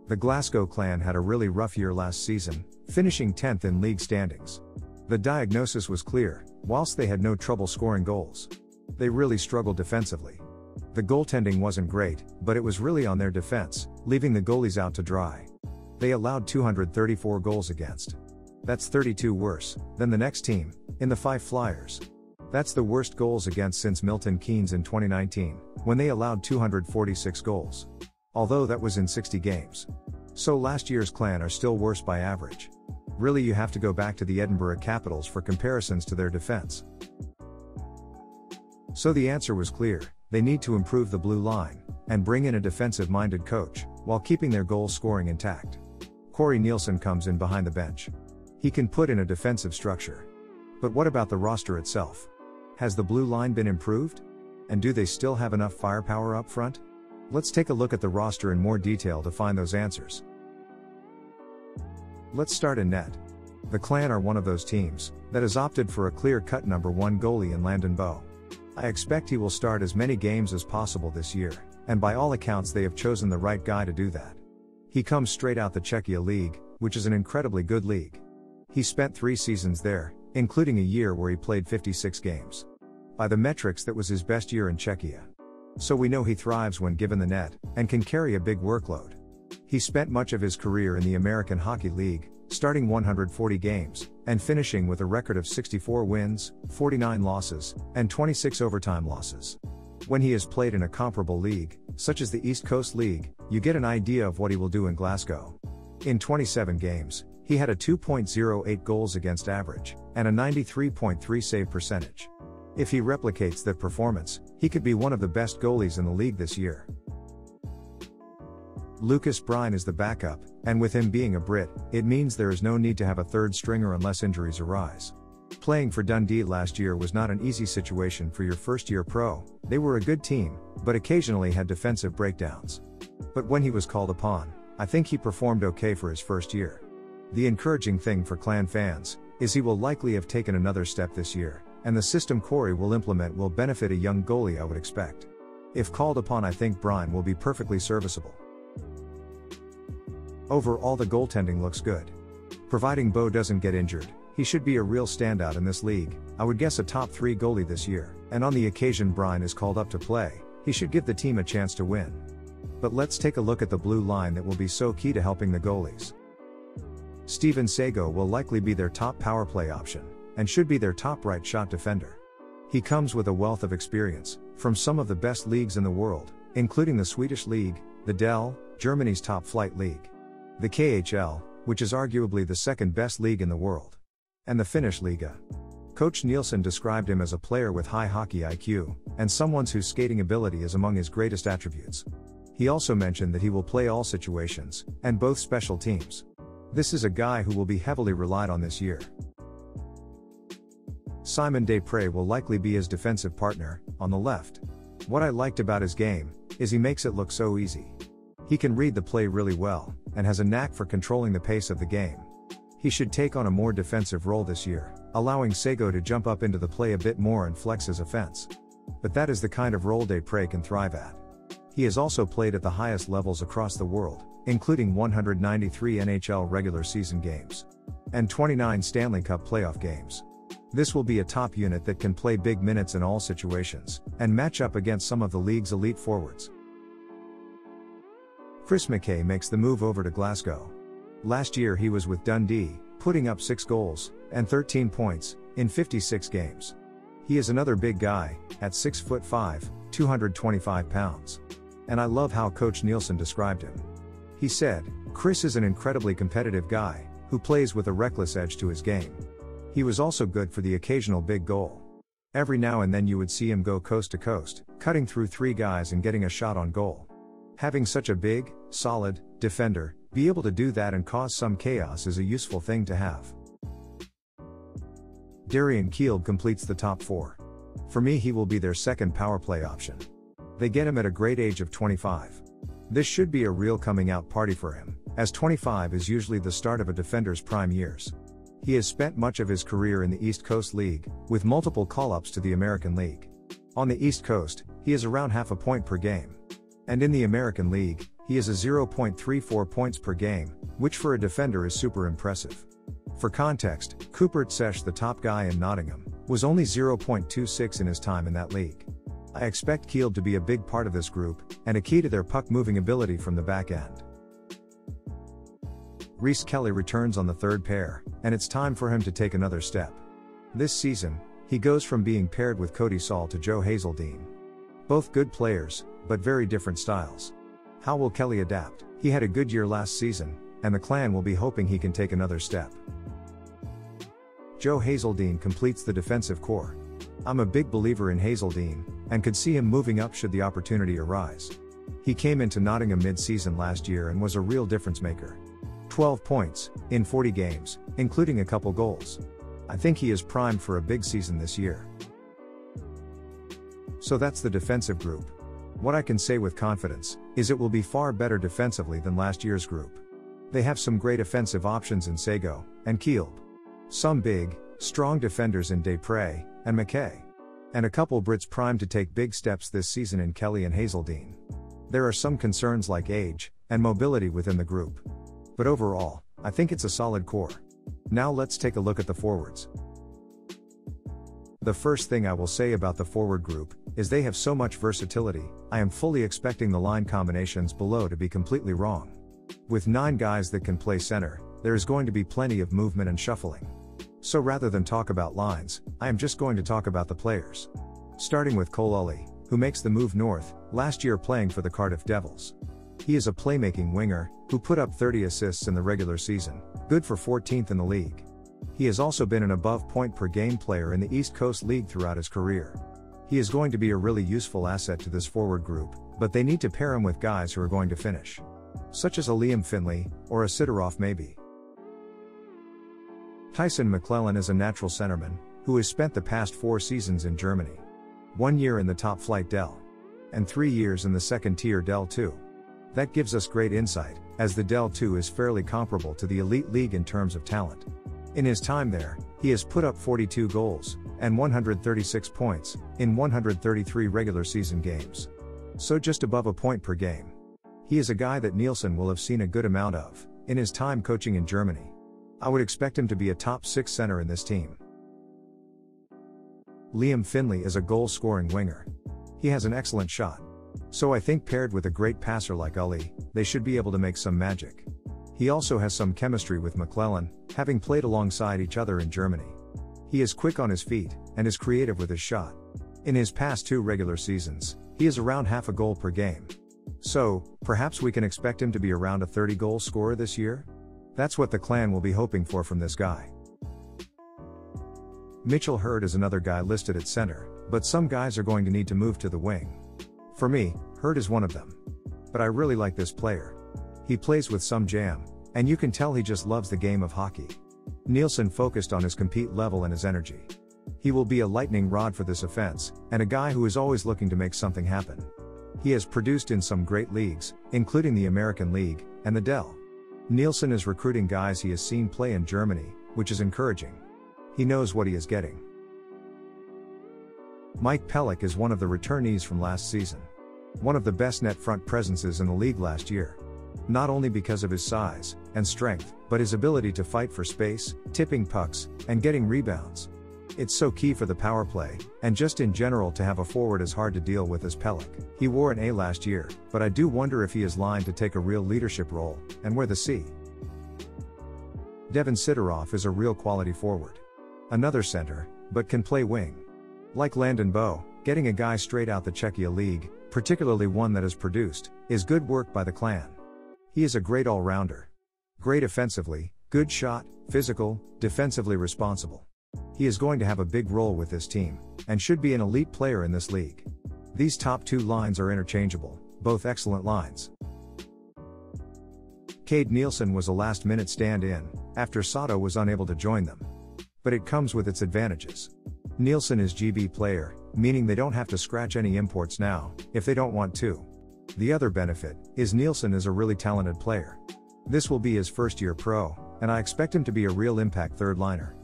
The Glasgow clan had a really rough year last season, finishing 10th in league standings. The diagnosis was clear: whilst they had no trouble scoring goals, they really struggled defensively. The goaltending wasn't great, but it was really on their defense, leaving the goalies out to dry. They allowed 234 goals against. That's 32 worse than the next team, in the Fife Flyers. That's the worst goals against since Milton Keynes in 2019, when they allowed 246 goals. Although that was in 60 games. So last year's clan are still worse by average. Really, you have to go back to the Edinburgh Capitals for comparisons to their defense. So the answer was clear: they need to improve the blue line, and bring in a defensive-minded coach, while keeping their goal scoring intact. Corey Nielsen comes in behind the bench. He can put in a defensive structure. But what about the roster itself? Has the blue line been improved? And do they still have enough firepower up front? Let's take a look at the roster in more detail to find those answers. Let's start in net. The clan are one of those teams that has opted for a clear-cut number one goalie in Landon Bow. I expect he will start as many games as possible this year, and by all accounts they have chosen the right guy to do that. He comes straight out the Czechia League, which is an incredibly good league. He spent 3 seasons there, including a year where he played 56 games. By the metrics, that was his best year in Czechia. So we know he thrives when given the net, and can carry a big workload. He spent much of his career in the American Hockey League, starting 140 games, and finishing with a record of 64 wins, 49 losses, and 26 overtime losses. When he has played in a comparable league, such as the East Coast League, you get an idea of what he will do in Glasgow. In 27 games, he had a 2.08 goals against average, and a 93.3 save percentage. If he replicates that performance, he could be one of the best goalies in the league this year. Lucas Brine is the backup, and with him being a Brit, it means there is no need to have a third stringer unless injuries arise. Playing for Dundee last year was not an easy situation for your first-year pro. They were a good team, but occasionally had defensive breakdowns. But when he was called upon, I think he performed okay for his first year. The encouraging thing for clan fans is he will likely have taken another step this year, and the system Corey will implement will benefit a young goalie, I would expect. If called upon, I think Brine will be perfectly serviceable. Overall, the goaltending looks good. Providing Bo doesn't get injured, he should be a real standout in this league. I would guess a top 3 goalie this year, and on the occasion Brine is called up to play, he should give the team a chance to win. But let's take a look at the blue line that will be so key to helping the goalies. Steven Sago will likely be their top power play option, and should be their top right shot defender. He comes with a wealth of experience, from some of the best leagues in the world, including the Swedish League, the DEL, Germany's top flight league, the KHL, which is arguably the second best league in the world, and the Finnish Liga. Coach Nielsen described him as a player with high hockey IQ, and someone whose skating ability is among his greatest attributes. He also mentioned that he will play all situations, and both special teams. This is a guy who will be heavily relied on this year. Simon Desprez will likely be his defensive partner, on the left. What I liked about his game is he makes it look so easy. He can read the play really well, and has a knack for controlling the pace of the game. He should take on a more defensive role this year, allowing Sago to jump up into the play a bit more and flex his offense. But that is the kind of role Desprez can thrive at. He has also played at the highest levels across the world, including 193 NHL regular season games, and 29 Stanley Cup playoff games. This will be a top unit that can play big minutes in all situations, and match up against some of the league's elite forwards. Chris McKay makes the move over to Glasgow. Last year he was with Dundee, putting up 6 goals, and 13 points, in 56 games. He is another big guy, at 6'5", 225 pounds. And I love how Coach Nielsen described him. He said, "Chris is an incredibly competitive guy, who plays with a reckless edge to his game." He was also good for the occasional big goal. Every now and then you would see him go coast to coast, cutting through 3 guys and getting a shot on goal. Having such a big, solid defender be able to do that and cause some chaos is a useful thing to have. Darian Keeld completes the top 4. For me, he will be their second power play option. They get him at a great age of 25. This should be a real coming out party for him, as 25 is usually the start of a defender's prime years. He has spent much of his career in the East Coast League, with multiple call-ups to the American League. On the East Coast, he is around half a point per game. And in the American League, He is a 0.34 points per game, which for a defender is super impressive. For context, Cooper Tsesh, the top guy in Nottingham, was only 0.26 in his time in that league. I expect Kiel to be a big part of this group, and a key to their puck-moving ability from the back end. Reece Kelly returns on the third pair, and it's time for him to take another step. This season, he goes from being paired with Cody Saul to Joe Hazeldine. Both good players, but very different styles. How will Kelly adapt? He had a good year last season, and the clan will be hoping he can take another step. Joe Hazeldine completes the defensive core. I'm a big believer in Hazeldine, and could see him moving up should the opportunity arise. He came into Nottingham mid-season last year and was a real difference maker. 12 points, in 40 games, including a couple goals. I think he is primed for a big season this year. So that's the defensive group. What I can say with confidence, is it will be far better defensively than last year's group. They have some great offensive options in Sego, and Kiel. Some big, strong defenders in Desprez, and McKay. And a couple Brits primed to take big steps this season in Kelly and Hazeldine. There are some concerns like age, and mobility within the group. But overall, I think it's a solid core. Now let's take a look at the forwards. The first thing I will say about the forward group, is they have so much versatility. I am fully expecting the line combinations below to be completely wrong. With 9 guys that can play center, there is going to be plenty of movement and shuffling. So rather than talk about lines, I am just going to talk about the players. Starting with Cole Ulley, who makes the move north, last year playing for the Cardiff Devils. He is a playmaking winger, who put up 30 assists in the regular season, good for 14th in the league. He has also been an above point per game player in the East Coast League throughout his career. He is going to be a really useful asset to this forward group, but they need to pair him with guys who are going to finish. Such as a Liam Finlay, or a Sidorov maybe. Tyson McClellan is a natural centerman, who has spent the past 4 seasons in Germany. 1 year in the top flight DEL. And 3 years in the second tier DEL 2. That gives us great insight, as the DEL 2 is fairly comparable to the elite league in terms of talent. In his time there, he has put up 42 goals, and 136 points, in 133 regular season games. So just above a point per game. He is a guy that Nielsen will have seen a good amount of, in his time coaching in Germany. I would expect him to be a top 6 center in this team. Liam Finlay is a goal-scoring winger. He has an excellent shot. So I think paired with a great passer like Ulley, they should be able to make some magic. He also has some chemistry with McClellan, having played alongside each other in Germany. He is quick on his feet, and is creative with his shot. In his past 2 regular seasons, he is around half a goal per game. So, perhaps we can expect him to be around a 30-goal scorer this year? That's what the clan will be hoping for from this guy. Mitchell Hurd is another guy listed at center, but some guys are going to need to move to the wing. For me, Hurd is one of them. But I really like this player. He plays with some jam, and you can tell he just loves the game of hockey. Nielsen focused on his compete level and his energy. He will be a lightning rod for this offense, and a guy who is always looking to make something happen. He has produced in some great leagues, including the American League, and the DEL. Nielsen is recruiting guys he has seen play in Germany, which is encouraging. He knows what he is getting. Mike Pellick is one of the returnees from last season. One of the best net front presences in the league last year. Not only because of his size and strength, but his ability to fight for space, tipping pucks, and getting rebounds. It's so key for the power play, and just in general to have a forward as hard to deal with as Pellick. He wore an A last year, but I do wonder if he is lined to take a real leadership role, and wear the C. Devin Sidorov is a real quality forward. Another center, but can play wing. Like Landon Bow, getting a guy straight out the Czechia League, particularly one that has produced, is good work by the clan. He is a great all-rounder. Great offensively, good shot, physical, defensively responsible. He is going to have a big role with this team, and should be an elite player in this league. These top 2 lines are interchangeable, both excellent lines. Cade Nielsen was a last-minute stand-in, after Sato was unable to join them. But it comes with its advantages. Nielsen is GB player, meaning they don't have to scratch any imports now, if they don't want to. The other benefit, is Nielsen is a really talented player. This will be his first year pro, and I expect him to be a real impact third liner.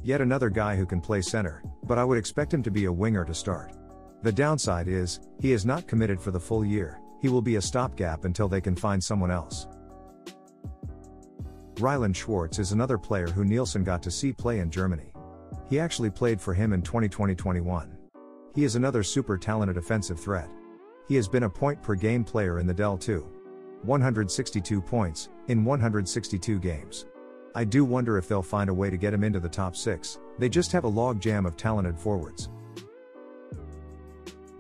Yet another guy who can play center, but I would expect him to be a winger to start. The downside is, he is not committed for the full year. He will be a stopgap until they can find someone else. Ryland Schwartz is another player who Nielsen got to see play in Germany. He actually played for him in 2020-21. He is another super talented offensive threat. He has been a point-per-game player in the DEL too. 162 points, in 162 games. I do wonder if they'll find a way to get him into the top 6, they just have a log jam of talented forwards.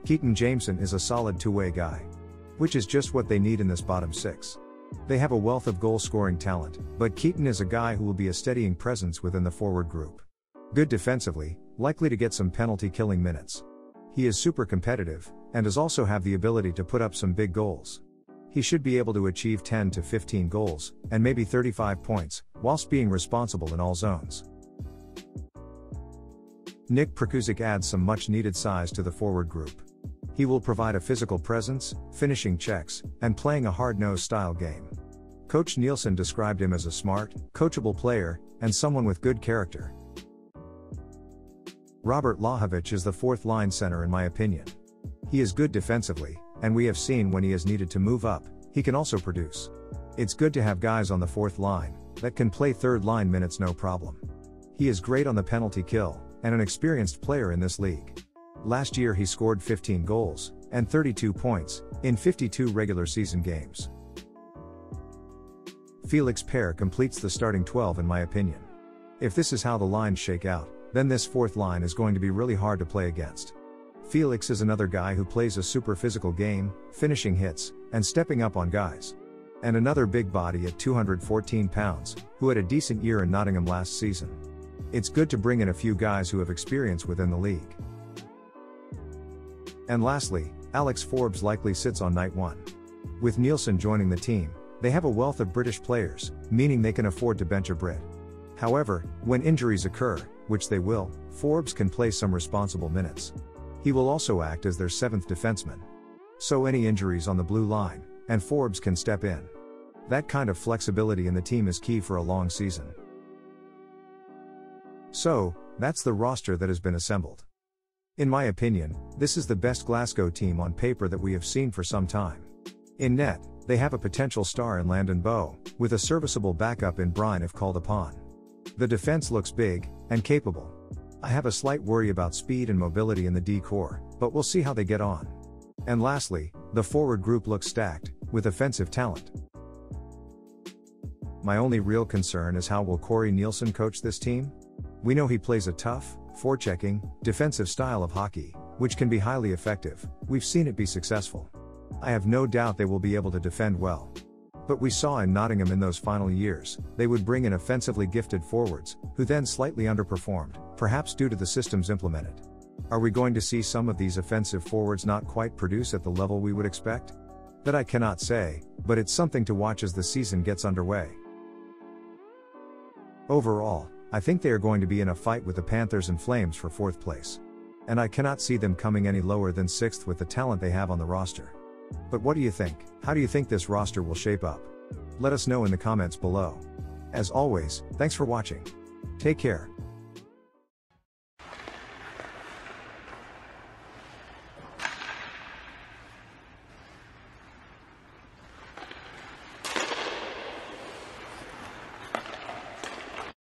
Keaton Jameson is a solid two-way guy. Which is just what they need in this bottom 6. They have a wealth of goal-scoring talent, but Keaton is a guy who will be a steadying presence within the forward group. Good defensively, likely to get some penalty-killing minutes. He is super competitive, and does also have the ability to put up some big goals. He should be able to achieve 10 to 15 goals, and maybe 35 points, whilst being responsible in all zones. Nick Prekusic adds some much-needed size to the forward group. He will provide a physical presence, finishing checks, and playing a hard-nosed style game. Coach Nielsen described him as a smart, coachable player, and someone with good character. Robert Lajovic is the fourth-line center in my opinion. He is good defensively, and we have seen when he has needed to move up, he can also produce. It's good to have guys on the fourth line that can play third-line minutes no problem. He is great on the penalty kill, and an experienced player in this league. Last year he scored 15 goals, and 32 points, in 52 regular season games. Felix Pear completes the starting 12 in my opinion. If this is how the lines shake out, then this fourth line is going to be really hard to play against. Felix is another guy who plays a super physical game, finishing hits, and stepping up on guys. And another big body at 214 pounds, who had a decent year in Nottingham last season. It's good to bring in a few guys who have experience within the league. And lastly, Alex Forbes likely sits on night 1. With Nielsen joining the team, they have a wealth of British players, meaning they can afford to bench a Brit. However, when injuries occur, which they will, Forbes can play some responsible minutes. He will also act as their 7th defenseman. So any injuries on the blue line, and Forbes can step in. That kind of flexibility in the team is key for a long season. So, that's the roster that has been assembled. In my opinion, this is the best Glasgow team on paper that we have seen for some time. In net, they have a potential star in Landon Bow, with a serviceable backup in Brine if called upon. The defense looks big, and capable. I have a slight worry about speed and mobility in the D-core, but we'll see how they get on. And lastly, the forward group looks stacked, with offensive talent. My only real concern is how will Corey Nielsen coach this team? We know he plays a tough, forechecking, defensive style of hockey, which can be highly effective. We've seen it be successful. I have no doubt they will be able to defend well. But we saw in Nottingham in those final years, they would bring in offensively gifted forwards, who then slightly underperformed, perhaps due to the systems implemented. Are we going to see some of these offensive forwards not quite produce at the level we would expect? That I cannot say, but it's something to watch as the season gets underway. Overall, I think they are going to be in a fight with the Panthers and Flames for 4th place. And I cannot see them coming any lower than 6th with the talent they have on the roster. But what do you think? How do you think this roster will shape up? Let us know in the comments below. As always, thanks for watching. Take care.